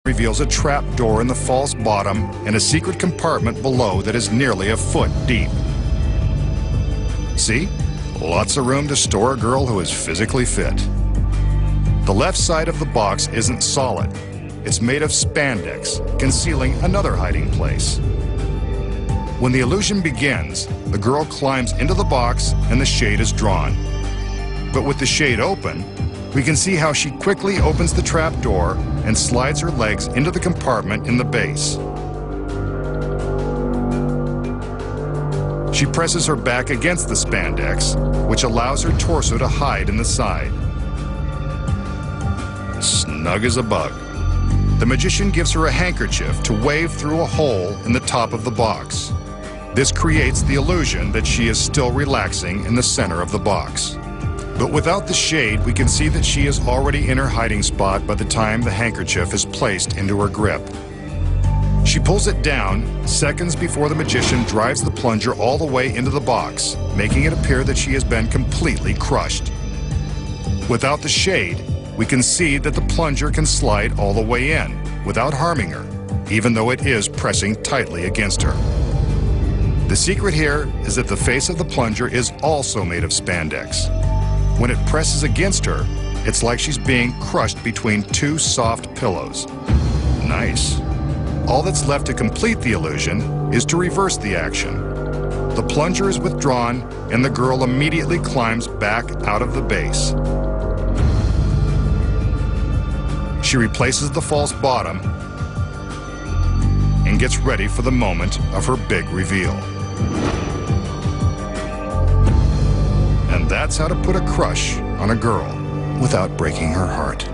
reveals a trap door in the false bottom and a secret compartment below that is nearly a foot deep. See? Lots of room to store a girl who is physically fit. The left side of the box isn't solid. It's made of spandex, concealing another hiding place. When the illusion begins, the girl climbs into the box and the shade is drawn. But with the shade open, we can see how she quickly opens the trap door and slides her legs into the compartment in the base. She presses her back against the spandex, which allows her torso to hide in the side. Snug as a bug. The magician gives her a handkerchief to wave through a hole in the top of the box. This creates the illusion that she is still relaxing in the center of the box. But without the shade, we can see that she is already in her hiding spot by the time the handkerchief is placed into her grip. She pulls it down seconds before the magician drives the plunger all the way into the box, making it appear that she has been completely crushed. Without the shade, we can see that the plunger can slide all the way in without harming her, even though it is pressing tightly against her. The secret here is that the face of the plunger is also made of spandex. When it presses against her, it's like she's being crushed between two soft pillows. Nice. All that's left to complete the illusion is to reverse the action. The plunger is withdrawn and the girl immediately climbs back out of the base. She replaces the false bottom and gets ready for the moment of her big reveal. And that's how to put a crush on a girl without breaking her heart.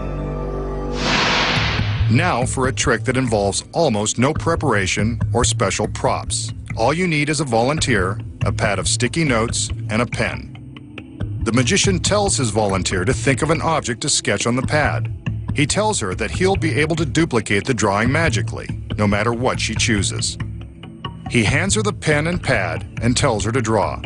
Now for a trick that involves almost no preparation or special props. All you need is a volunteer, a pad of sticky notes, and a pen. The magician tells his volunteer to think of an object to sketch on the pad. He tells her that he'll be able to duplicate the drawing magically, no matter what she chooses. He hands her the pen and pad and tells her to draw.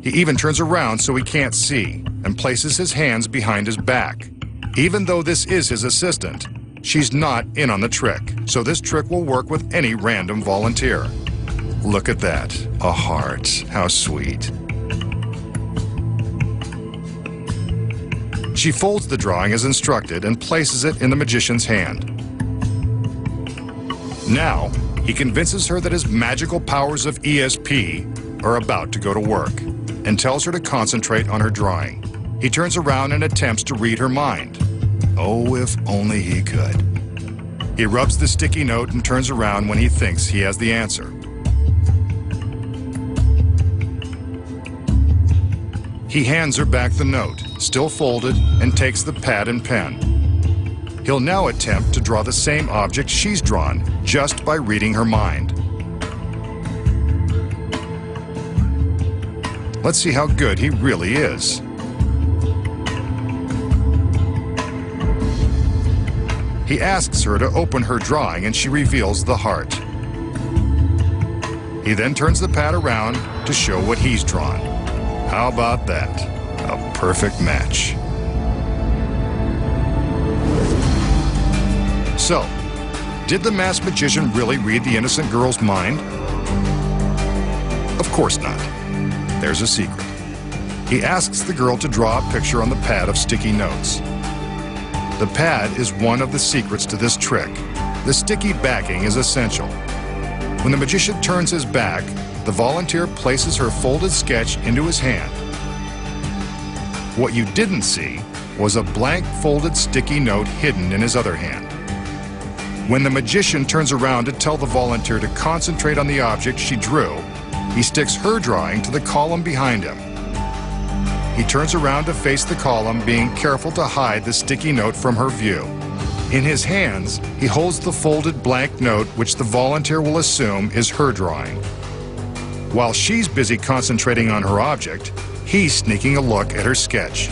He even turns around so he can't see and places his hands behind his back. Even though this is his assistant, she's not in on the trick, so this trick will work with any random volunteer. Look at that, a heart, how sweet. She folds the drawing as instructed and places it in the magician's hand. Now, he convinces her that his magical powers of ESP are about to go to work and tells her to concentrate on her drawing. He turns around and attempts to read her mind. Oh, if only he could. He rubs the sticky note and turns around when he thinks he has the answer. He hands her back the note, still folded, and takes the pad and pen. He'll now attempt to draw the same object she's drawn just by reading her mind. Let's see how good he really is. He asks her to open her drawing and she reveals the heart. He then turns the pad around to show what he's drawn. How about that? A perfect match. So, did the masked magician really read the innocent girl's mind? Of course not. There's a secret. He asks the girl to draw a picture on the pad of sticky notes. The pad is one of the secrets to this trick. The sticky backing is essential. When the magician turns his back, the volunteer places her folded sketch into his hand. What you didn't see was a blank folded sticky note hidden in his other hand. When the magician turns around to tell the volunteer to concentrate on the object she drew, he sticks her drawing to the column behind him. He turns around to face the column, being careful to hide the sticky note from her view. In his hands, he holds the folded blank note, which the volunteer will assume is her drawing. While she's busy concentrating on her object, he's sneaking a look at her sketch.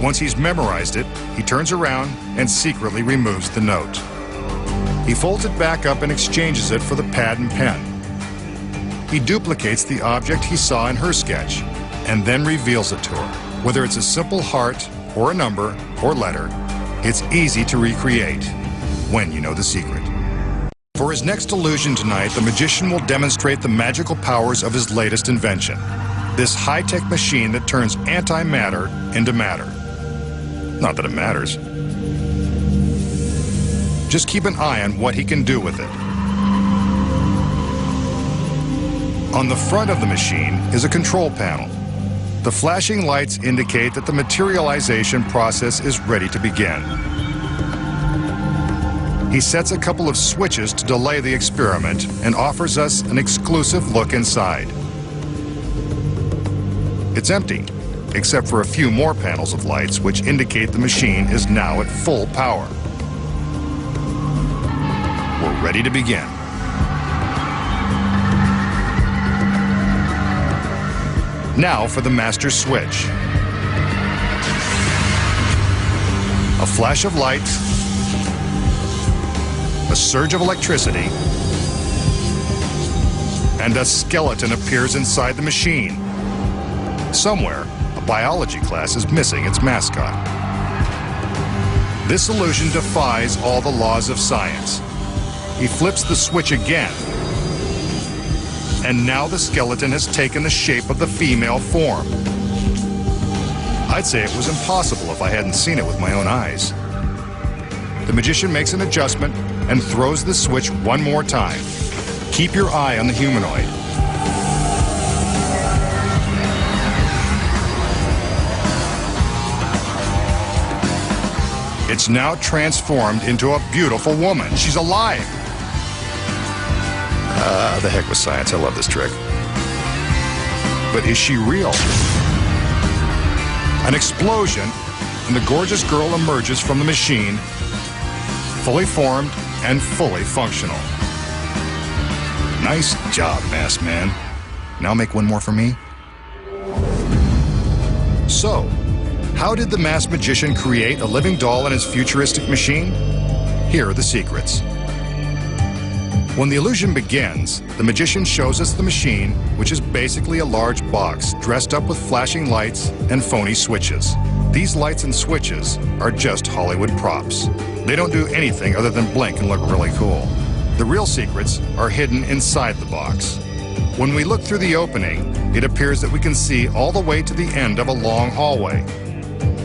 Once he's memorized it, he turns around and secretly removes the note. He folds it back up and exchanges it for the pad and pen. He duplicates the object he saw in her sketch and then reveals it to her. Whether it's a simple heart or a number or letter, it's easy to recreate. when you know the secret. For his next illusion tonight, the magician will demonstrate the magical powers of his latest invention, this high-tech machine that turns antimatter into matter. Not that it matters. Just keep an eye on what he can do with it. On the front of the machine is a control panel. The flashing lights indicate that the materialization process is ready to begin. He sets a couple of switches to delay the experiment and offers us an exclusive look inside. It's empty, except for a few more panels of lights which indicate the machine is now at full power. We're ready to begin. Now for the master switch. A flash of light, a surge of electricity, and a skeleton appears inside the machine. Somewhere, a biology class is missing its mascot. This illusion defies all the laws of science. He flips the switch again, and now the skeleton has taken the shape of the female form. I'd say it was impossible if I hadn't seen it with my own eyes. The magician makes an adjustment and throws the switch one more time. Keep your eye on the humanoid. It's now transformed into a beautiful woman. She's alive. The heck with science, I love this trick. But is she real? An explosion, and the gorgeous girl emerges from the machine, fully formed and fully functional. Nice job, masked man. Now make one more for me. So, how did the masked magician create a living doll in his futuristic machine? Here are the secrets. When the illusion begins, the magician shows us the machine, which is basically a large box dressed up with flashing lights and phony switches. These lights and switches are just Hollywood props. They don't do anything other than blink and look really cool. The real secrets are hidden inside the box. When we look through the opening, it appears that we can see all the way to the end of a long hallway.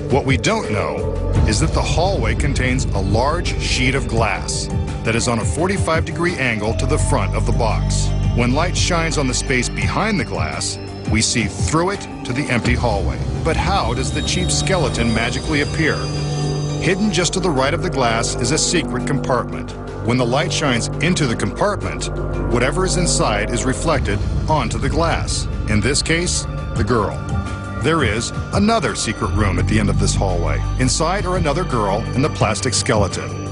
What we don't know is that the hallway contains a large sheet of glass that is on a 45-degree angle to the front of the box. When light shines on the space behind the glass, we see through it to the empty hallway. But how does the cheap skeleton magically appear? Hidden just to the right of the glass is a secret compartment. When the light shines into the compartment, whatever is inside is reflected onto the glass. In this case, the girl. There is another secret room at the end of this hallway. Inside are another girl and the plastic skeleton.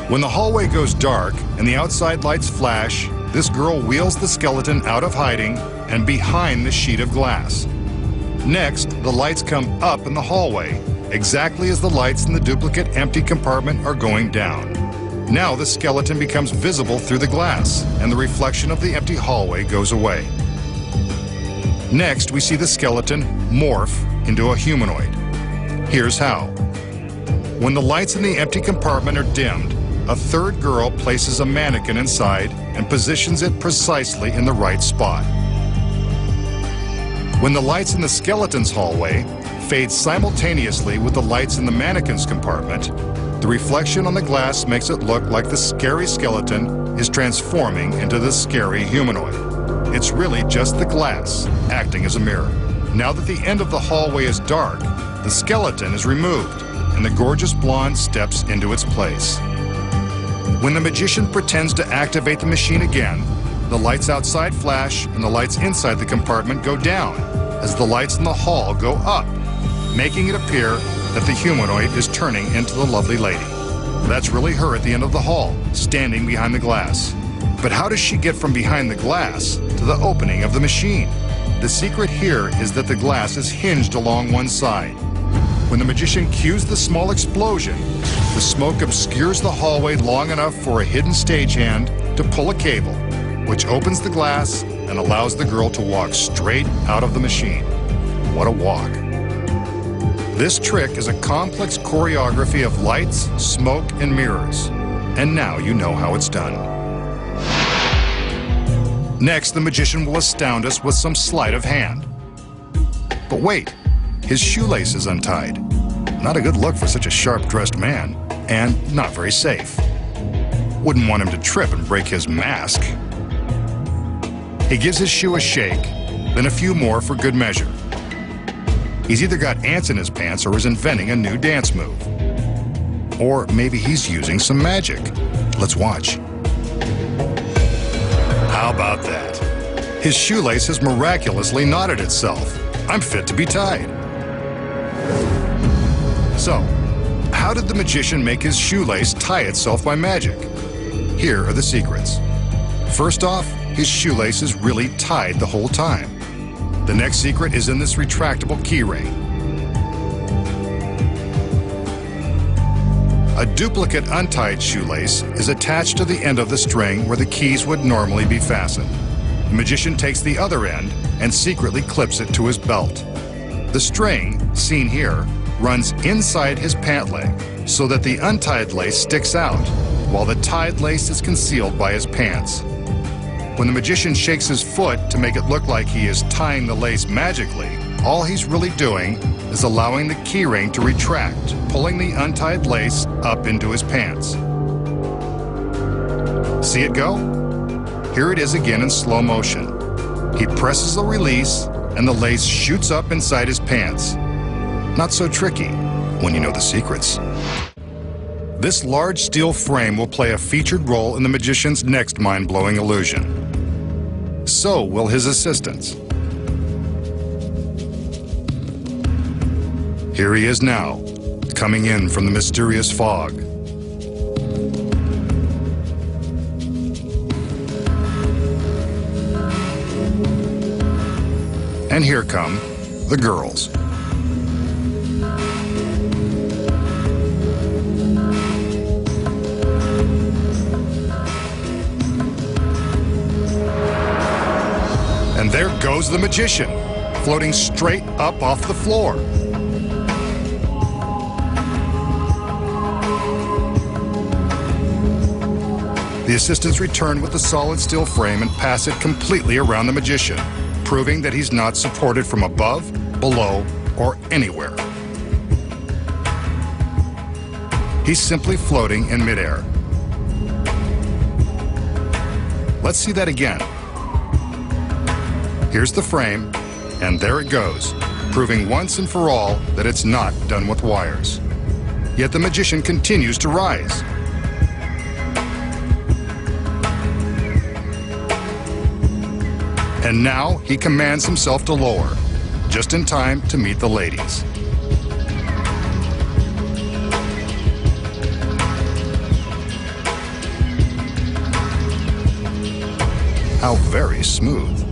When the hallway goes dark and the outside lights flash, this girl wheels the skeleton out of hiding and behind the sheet of glass. Next, the lights come up in the hallway, exactly as the lights in the duplicate empty compartment are going down. Now the skeleton becomes visible through the glass, and the reflection of the empty hallway goes away. Next, we see the skeleton morph into a humanoid. Here's how. When the lights in the empty compartment are dimmed, a third girl places a mannequin inside and positions it precisely in the right spot. When the lights in the skeleton's hallway fade simultaneously with the lights in the mannequin's compartment, the reflection on the glass makes it look like the scary skeleton is transforming into the scary humanoid. It's really just the glass acting as a mirror. Now that the end of the hallway is dark, the skeleton is removed and the gorgeous blonde steps into its place. When the magician pretends to activate the machine again, the lights outside flash and the lights inside the compartment go down as the lights in the hall go up, making it appear that the humanoid is turning into the lovely lady. That's really her at the end of the hall, standing behind the glass. But how does she get from behind the glass to the opening of the machine? The secret here is that the glass is hinged along one side. When the magician cues the small explosion, the smoke obscures the hallway long enough for a hidden stagehand to pull a cable, which opens the glass and allows the girl to walk straight out of the machine. What a walk. This trick is a complex choreography of lights, smoke, and mirrors. And now you know how it's done. Next, the magician will astound us with some sleight of hand. But wait, his shoelace is untied. Not a good look for such a sharp-dressed man, and not very safe. Wouldn't want him to trip and break his mask. He gives his shoe a shake, then a few more for good measure. He's either got ants in his pants or is inventing a new dance move. Or maybe he's using some magic. Let's watch. How about that? His shoelace has miraculously knotted itself. I'm fit to be tied. So, how did the magician make his shoelace tie itself by magic? Here are the secrets. First off, his shoelace is really tied the whole time. The next secret is in this retractable key ring. A duplicate untied shoelace is attached to the end of the string where the keys would normally be fastened. The magician takes the other end and secretly clips it to his belt. The string, seen here, runs inside his pant leg so that the untied lace sticks out, while the tied lace is concealed by his pants. When the magician shakes his foot to make it look like he is tying the lace magically, all he's really doing is allowing the keyring to retract, pulling the untied lace up into his pants. See it go? Here it is again in slow motion. He presses the release and the lace shoots up inside his pants. Not so tricky when you know the secrets. This large steel frame will play a featured role in the magician's next mind-blowing illusion. So will his assistants. Here he is now, coming in from the mysterious fog. And here come the girls. And there goes the magician, floating straight up off the floor. The assistants return with the solid steel frame and pass it completely around the magician, proving that he's not supported from above, below, or anywhere. He's simply floating in midair. Let's see that again. Here's the frame, and there it goes, proving once and for all that it's not done with wires. Yet the magician continues to rise. And now he commands himself to lower, just in time to meet the ladies. How very smooth.